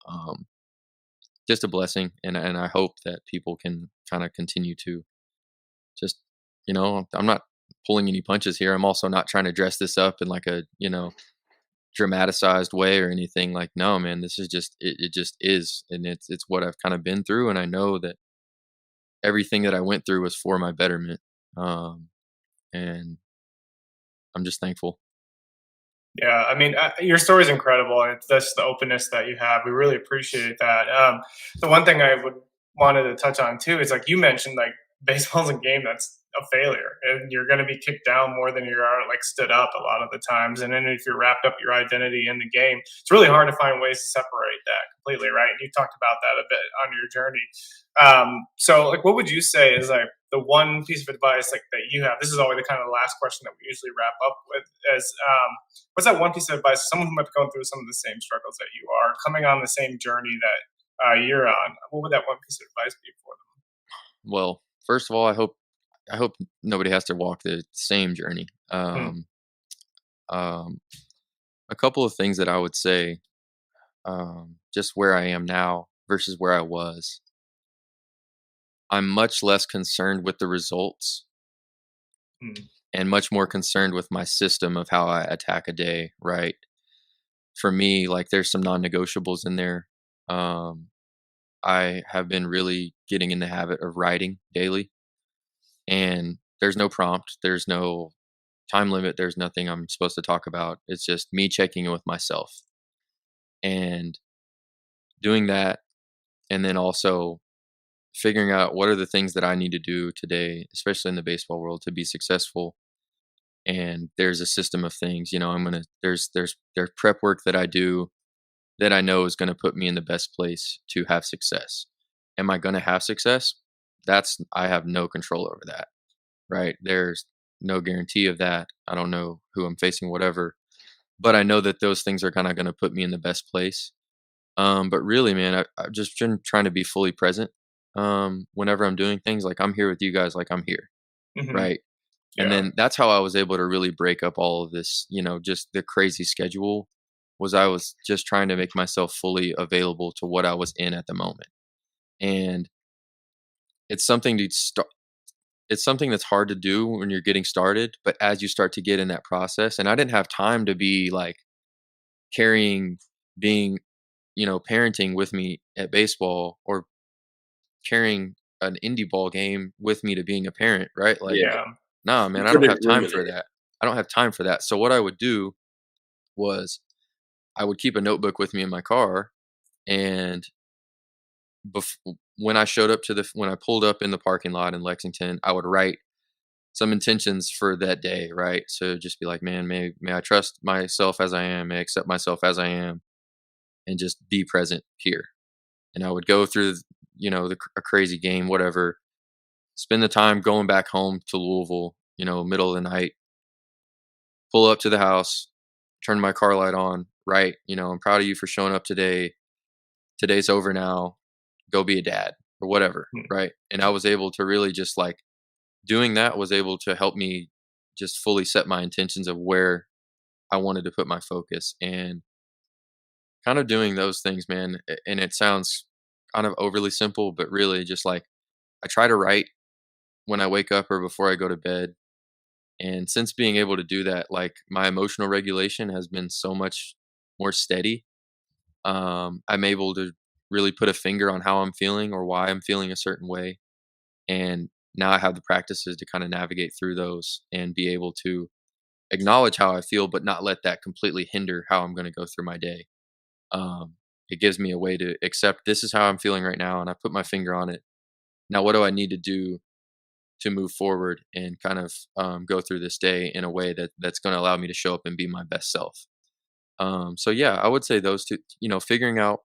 just a blessing. And I hope that people can kind of continue to just, I'm not pulling any punches here. I'm also not trying to dress this up in like a, dramatized way or anything. Like, no, man, this is just, it just is. And it's what I've kind of been through. And I know that everything that I went through was for my betterment. And I'm just thankful. Yeah, I mean, your story is incredible, and it's just the openness that you have. We really appreciate that. The one thing I would wanted to touch on too is like you mentioned, like baseball's a game that's a failure, and you're going to be kicked down more than you are like stood up a lot of the times. And then if you're wrapped up your identity in the game, it's really hard to find ways to separate that completely, right? And you talked about that a bit on your journey. So, like, what would you say is like the one piece of advice like that you have? This is always the kind of last question that we usually wrap up with. Is what's that one piece of advice someone who might be going through some of the same struggles that you are, coming on the same journey that you're on? What would that one piece of advice be for them? Well, first of all, I hope nobody has to walk the same journey. Hmm. Um, a couple of things that I would say, just where I am now versus where I was. I'm much less concerned with the results Hmm. and much more concerned with my system of how I attack a day, right? For me, like there's some non-negotiables in there. Um, I have been really getting in the habit of writing daily, and there's no prompt, there's no time limit, there's nothing I'm supposed to talk about. It's just me checking in with myself and doing that, and then also figuring out what are the things that I need to do today, especially in the baseball world, to be successful. And there's a system of things, there's prep work that I do that I know is going to put me in the best place to have success. Am I going to have success? I have no control over that, right? There's no guarantee of that. I don't know who I'm facing, whatever, but I know that those things are kind of going to put me in the best place. But really, man, I've just been trying to be fully present. Whenever I'm doing things, like I'm here with you guys, like I'm here, Hmm. right? And Yeah. then that's how I was able to really break up all of this, just the crazy schedule was I was just trying to make myself fully available to what I was in at the moment. And it's something to start it's something that's hard to do when you're getting started, but as you start to get in that process, and I didn't have time to be like carrying being, parenting with me at baseball or carrying an indie ball game with me to being a parent, right? Like, Yeah, Yeah. nah, you man, I don't have couldn't time for ruminate. that. I don't have time for that. So what I would do was I would keep a notebook with me in my car, and when I showed up when I pulled up in the parking lot in Lexington, I would write some intentions for that day, right? So just be like, man, may I trust myself as I am, may I accept myself as I am, and just be present here. And I would go through, a crazy game, whatever. Spend the time going back home to Louisville, middle of the night. Pull up to the house, turn my car light on. Right, I'm proud of you for showing up today. Today's over now. Go be a dad or whatever. Hmm. Right, and I was able to really just like doing that was able to help me just fully set my intentions of where I wanted to put my focus and kind of doing those things, man. And it sounds kind of overly simple, but really just like I try to write when I wake up or before I go to bed. And since being able to do that, like my emotional regulation has been so much more steady. I'm able to really put a finger on how I'm feeling or why I'm feeling a certain way. And now I have the practices to kind of navigate through those and be able to acknowledge how I feel, but not let that completely hinder how I'm going to go through my day. It gives me a way to accept this is how I'm feeling right now, and I put my finger on it. Now, what do I need to do to move forward and kind of go through this day in a way that's going to allow me to show up and be my best self? So yeah, I would say those two. Figuring out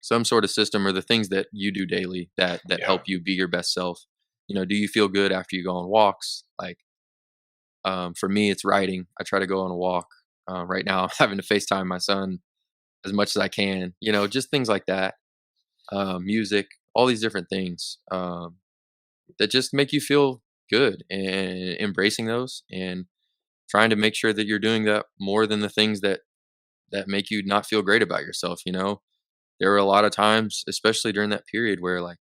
some sort of system or the things that you do daily that help Yeah. you be your best self. Do you feel good after you go on walks? Like for me, it's writing. I try to go on a walk Right now, I'm having to FaceTime my son as much as I can. Just things like that. Music, all these different things that just make you feel good, and embracing those and trying to make sure that you're doing that more than the things that make you not feel great about yourself. There were a lot of times, especially during that period, where like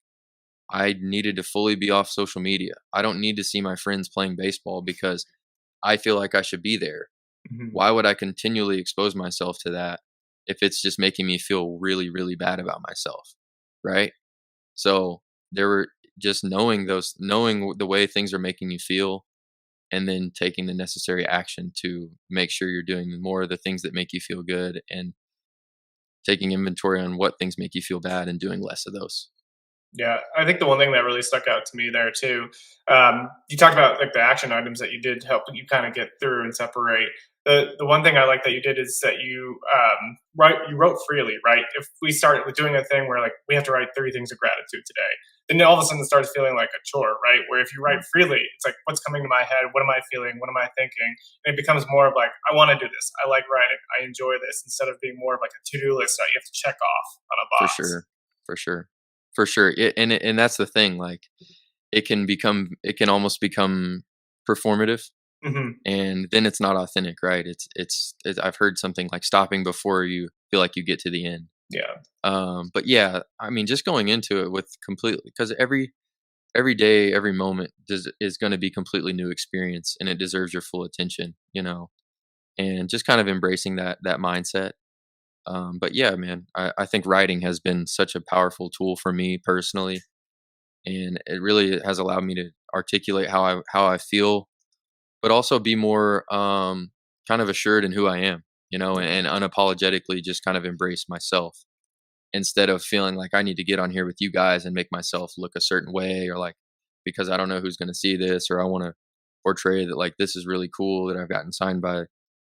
I needed to fully be off social media. I don't need to see my friends playing baseball because I feel like I should be there. Mhm. Why would I continually expose myself to that if it's just making me feel really, really bad about myself? Right. So there were just knowing the way things are making you feel, and then taking the necessary action to make sure you're doing more of the things that make you feel good, and taking inventory on what things make you feel bad and doing less of those. Yeah, I think the one thing that really stuck out to me there too, you talked about like the action items that you did help you kind of get through and separate. The one thing I like that you did is that you wrote freely, right? If we start with doing a thing where like we have to write 3 things of gratitude today, then all of a sudden it starts feeling like a chore, right? Where if you write freely, it's like what's coming to my head, what am I feeling, what am I thinking, and it becomes more of like I want to do this, I like writing, I enjoy this, instead of being more of like a to do list that you have to check off on a For box. sure. For sure. For sure. And that's the thing. Like it can almost become performative, Hmm. and then it's not authentic, right? I've heard something like stopping before you feel like you get to the end. Yeah. But yeah, I mean, just going into it with completely, because every day, every moment is going to be completely new experience, and it deserves your full attention. And just kind of embracing that mindset. But yeah, man, I think writing has been such a powerful tool for me personally, and it really has allowed me to articulate how I feel, but also be more kind of assured in who I am, and unapologetically just kind of embrace myself, instead of feeling like I need to get on here with you guys and make myself look a certain way, or like because I don't know who's going to see this, or I want to portray that like this is really cool that I've gotten signed by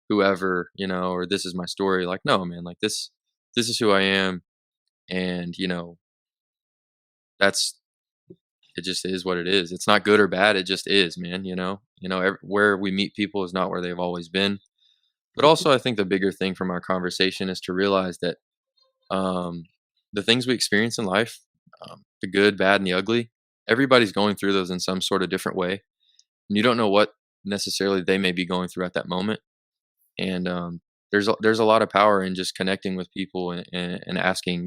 whoever, or this is my story. Like, no, man, like this is who I am, and that's it. Just is what it is. It's not good or bad. It just is, man. Where we meet people is not where they've always been. But also, I think the bigger thing from our conversation is to realize that um, the things we experience in life, the good, bad, and the ugly, everybody's going through those in some sort of different way, and you don't know what necessarily they may be going through at that moment. And there's a lot of power in just connecting with people, and asking,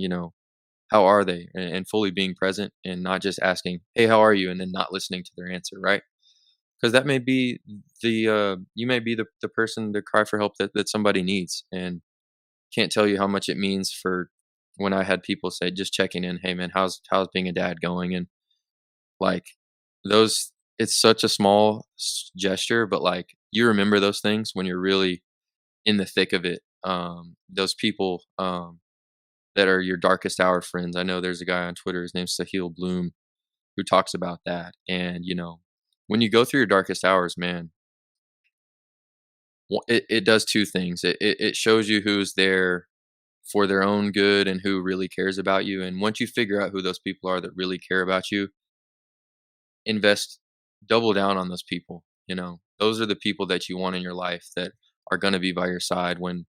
how are they, and fully being present, and not just asking, hey, how are you, and then not listening to their answer, right? Because that may be you may be the person to cry for help that somebody needs. And can't tell you how much it means for when I had people say, just checking in, hey man, how's being a dad going? And like those, it's such a small gesture, but like you remember those things when you're really in the thick of it. Those people that are your darkest hour friends. I know there's a guy on Twitter, his name's Sahil Bloom, who talks about that. And when you go through your darkest hours, man, it does two things. It shows you who's there for their own good and who really cares about you. And once you figure out who those people are that really care about you, invest, double down on those people. Those are the people that you want in your life, that are going to be by your side when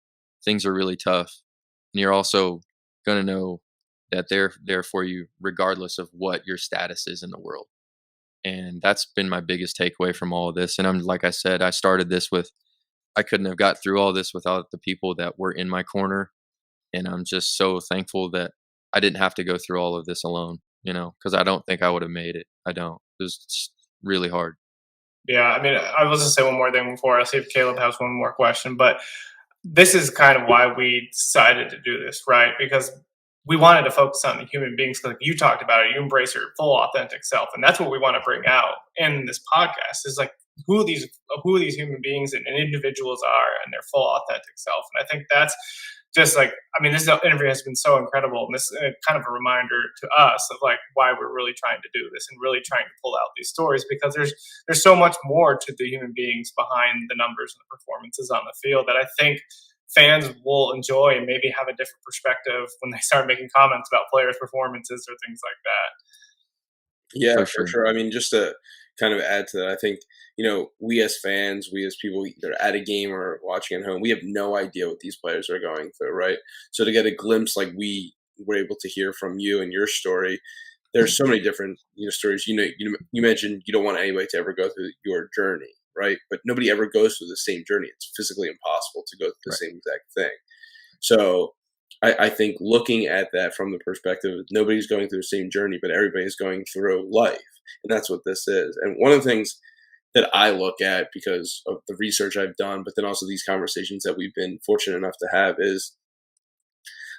things are really tough. And you're also going to know that they're there for you regardless of what your status is in the world. And that's been my biggest takeaway from all of this. And I'm, like I said, I started this with, I couldn't have got through all this without the people that were in my corner. And I'm just so thankful that I didn't have to go through all of this alone, because I don't think I would have made it. I don't. It was just really hard. Yeah, I mean, I was just say one more thing before I see if Caleb has one more question, but this is kind of why we decided to do this, right? Because we wanted to focus on the human beings. Like you talked about it, you embrace your full authentic self, and that's what we want to bring out in this podcast. Is like who these human beings and individuals are, and their full authentic self. And I think that's just like, I mean, this interview has been so incredible, and this is kind of a reminder to us of like why we're really trying to do this and really trying to pull out these stories, because there's so much more to the human beings behind the numbers and the performances on the field that I think fans will enjoy and maybe have a different perspective when they start making comments about players' performances or things like that. Yeah, For for sure. sure. I mean, just to kind of add to that. I think, we as fans, we as people either at a game or watching at home, we have no idea what these players are going through, right? So to get a glimpse like we were able to hear from you and your story, there's so many different stories. You mentioned you don't want anybody to ever go through your journey, right? But nobody ever goes through the same journey. It's physically impossible to go through the same exact thing. So I think looking at that from the perspective of nobody's going through the same journey, but everybody's going through life. And that's what this is. And one of the things that I look at because of the research I've done, but then also these conversations that we've been fortunate enough to have is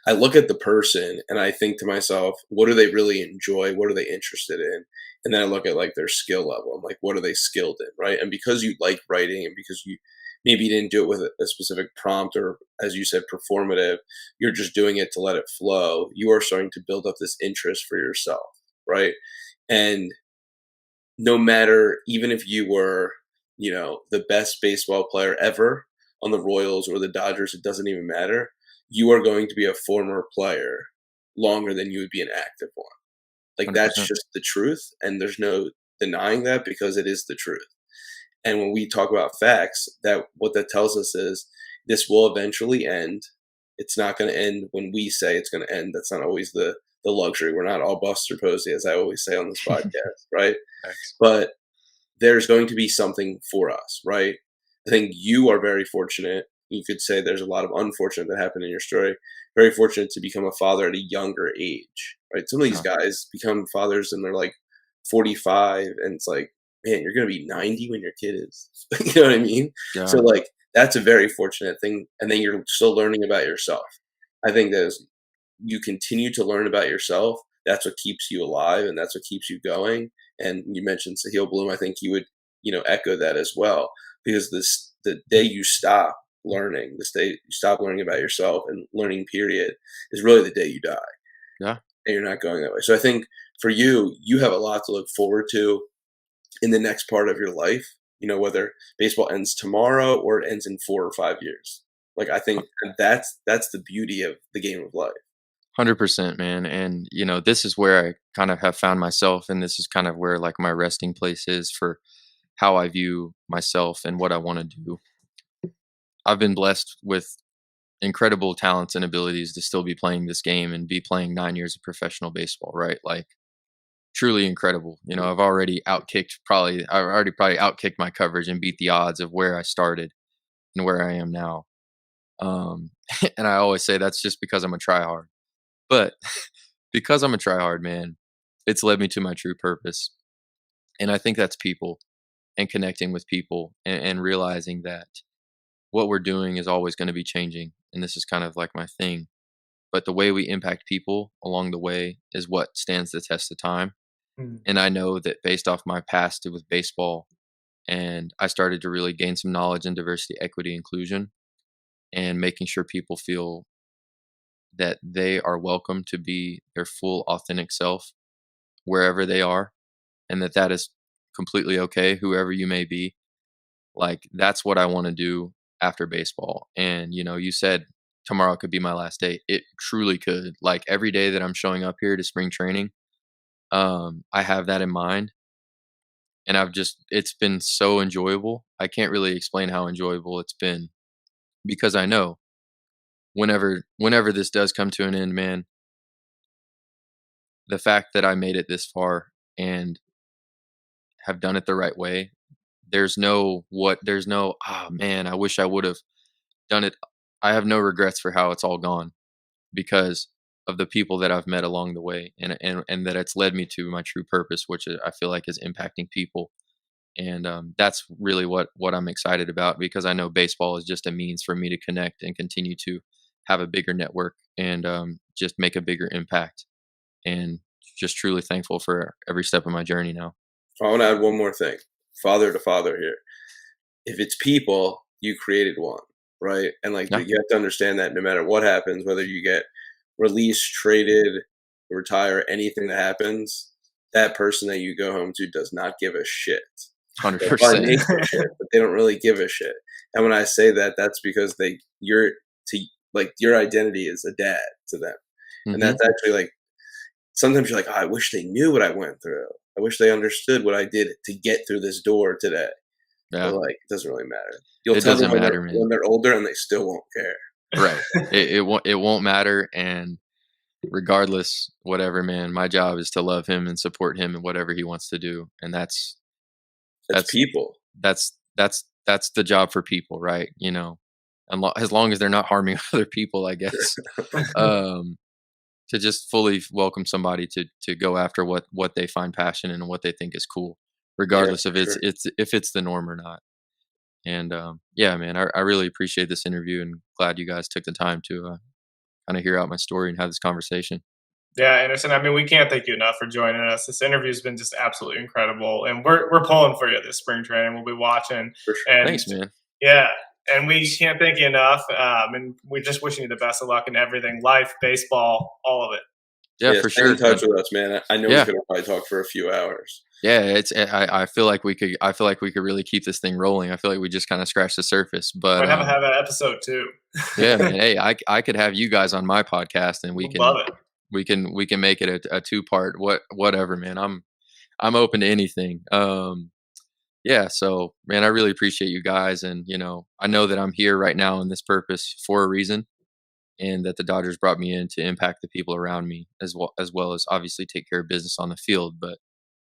I look at the person and I think to myself, what do they really enjoy? What are they interested in? And then I look at like their skill level. I'm like, what are they skilled in? Right. And because you like writing and because maybe you didn't do it with a specific prompt or, as you said, performative, you're just doing it to let it flow. You are starting to build up this interest for yourself. Right. And no matter, even if you were, the best baseball player ever on the Royals or the Dodgers, it doesn't even matter. You are going to be a former player longer than you would be an active one. Like 100%. that's just the truth. And there's no denying that because it is the truth. And when we talk about facts, that what that tells us is this will eventually end. It's not going to end when we say it's going to end. That's not always the luxury. We're not all Buster Posey, as I always say on this podcast, right? Thanks. But there's going to be something for us, right? I think you are very fortunate. You could say there's a lot of unfortunate that happened in your story. Very fortunate to become a father at a younger age, right? Some of these guys become fathers and they're like 45 and it's like, man, you're going to be 90 when your kid is, you know what I mean? Yeah. So like, that's a very fortunate thing. And then you're still learning about yourself. I think that you continue to learn about yourself. That's what keeps you alive and that's what keeps you going. And you mentioned Sahil Bloom. I think you would, echo that as well, because the day you stop learning, this day you stop learning about yourself and learning period is really the day you die. Yeah. And you're not going that way. So I think for you, you have a lot to look forward to in the next part of your life, whether baseball ends tomorrow or it ends in 4 or 5 years. Like, I think that's the beauty of the game of life. 100%, man. And, this is where I kind of have found myself. And this is kind of where like my resting place is for how I view myself and what I want to do. I've been blessed with incredible talents and abilities to still be playing this game and be playing 9 years of professional baseball, right? Like, truly incredible. I've already probably outkicked my coverage and beat the odds of where I started and where I am now. And I always say that's just because I'm a tryhard. But because I'm a tryhard, man, it's led me to my true purpose. And I think that's people and connecting with people and realizing that what we're doing is always going to be changing. And this is kind of like my thing. But the way we impact people along the way is what stands the test of time. And I know that based off my past with baseball, and I started to really gain some knowledge in diversity, equity, inclusion, and making sure people feel that they are welcome to be their full, authentic self wherever they are, and that is completely okay, whoever you may be. Like, that's what I want to do after baseball. And, you said tomorrow could be my last day. It truly could. Like, every day that I'm showing up here to spring training, I have that in mind. And it's been so enjoyable. I can't really explain how enjoyable it's been because I know whenever this does come to an end, man, the fact that I made it this far and have done it the right way, there's no, oh man, I wish I would have done it. I have no regrets for how it's all gone because of the people that I've met along the way and that it's led me to my true purpose, which I feel like is impacting people. And that's really what I'm excited about, because I know baseball is just a means for me to connect and continue to have a bigger network and just make a bigger impact. And just truly thankful for every step of my journey now. I want to add one more thing, father to father here. If it's people, you created one, right? And like, Yeah. you have to understand that no matter what happens, whether you get released, traded, retire, anything that happens, that person that you go home to does not give a shit. 100%. They give a shit, but they don't really give a shit. And when I say that, that's because your identity is a dad to them. And that's actually like, sometimes you're like, oh, I wish they knew what I went through. I wish they understood what I did to get through this door today. Yeah. But, like, it doesn't really matter. You'll It tell them doesn't matter, man. when they're older and they still won't care. Right. It won't matter, and regardless, whatever, man, my job is to love him and support him in whatever he wants to do, and That's that's people. that's the job for people, right? You know, as long as they're not harming other people, I guess. To just fully welcome somebody to go after what they find passion in and what they think is cool, regardless Yeah, of sure. if it's the norm or not. And yeah, man, I really appreciate this interview and glad you guys took the time to kind of hear out my story and have this conversation. Yeah, Anderson. I mean, we can't thank you enough for joining us. This interview's been just absolutely incredible, and we're pulling for you this spring training. We'll be watching, For sure. and Thanks, man. yeah, and we can't thank you enough. And we're just wishing you the best of luck in everything, life, baseball, all of it. Yeah, for Stay sure. in touch with us, man. I know Yeah. we could probably talk for a few hours. Yeah, I feel like we could really keep this thing rolling. I feel like we just kind of scratched the surface, but Might have an episode too. yeah, man. Hey, I could have you guys on my podcast, and Would love it. we can make it a 2-part whatever, man. I'm open to anything. Yeah, so man, I really appreciate you guys, and you know, I know that I'm here right now in this purpose for a reason, and that the Dodgers brought me in to impact the people around me as well as obviously take care of business on the field. But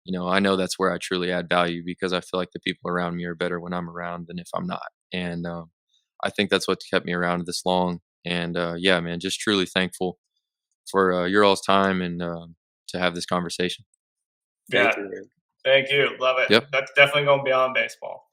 you know, I know that's where I truly add value because I feel like the people around me are better when I'm around than if I'm not. And I think that's what kept me around this long. And yeah, man, just truly thankful for your all's time and to have this conversation. Yeah, Thank you, man. thank you. Love it. Yep. That's definitely going beyond baseball.